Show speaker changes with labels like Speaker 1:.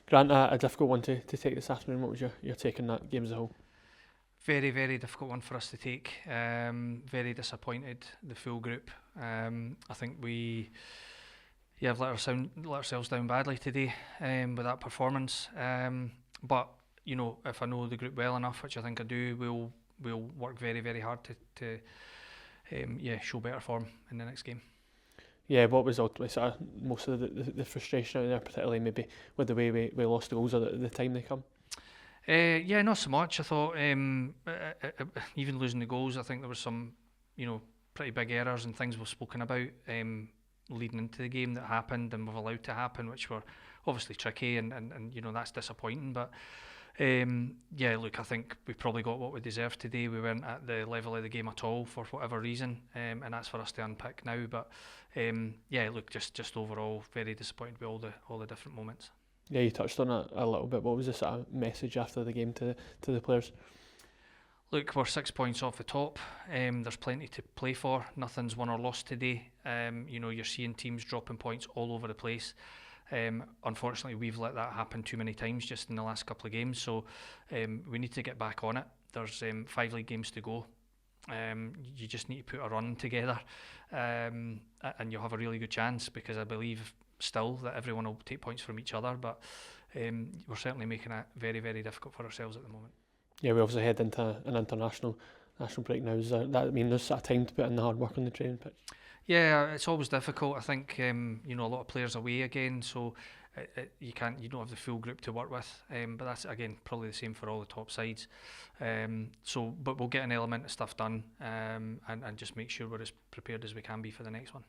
Speaker 1: Grant, a difficult one to take this afternoon. What was your take on that game as a whole?
Speaker 2: Very, very difficult one for us to take. Very disappointed, the full group. I think we have let ourselves down badly today with that performance. But you know, if I know the group well enough, which I think I do, we'll work very, very hard to show better form in the next game.
Speaker 1: Yeah, what was ultimately sort of most of the frustration out there, particularly maybe with the way we lost the goals at the time they come?
Speaker 2: Yeah, not so much. I thought even losing the goals, I think there was some, pretty big errors and things we've spoken about leading into the game that happened and we've allowed to happen, which were obviously tricky and that's disappointing. But look, I think we probably got what we deserved today. We weren't at the level of the game at all for whatever reason, and that's for us to unpick now. But look, just overall very disappointed with all the different moments.
Speaker 1: Yeah, you touched on it a little bit. What was the sort of message after the game to the players?
Speaker 2: Look, we're 6 points off the top. There's plenty to play for. Nothing's won or lost today. You're seeing teams dropping points all over the place. Unfortunately, we've let that happen too many times just in the last couple of games. So we need to get back on it. There's 5 league games to go. You just need to put a run together, and you'll have a really good chance, because I believe still that everyone will take points from each other, but we're certainly making it very, very difficult for ourselves at the moment. Yeah,
Speaker 1: we obviously head into an national break now. Does that mean there's sort of time to put in the hard work on the training pitch?
Speaker 2: Yeah, it's always difficult. I think a lot of players away again, so you don't have the full group to work with. But that's again probably the same for all the top sides. But we'll get an element of stuff done, and just make sure we're as prepared as we can be for the next one.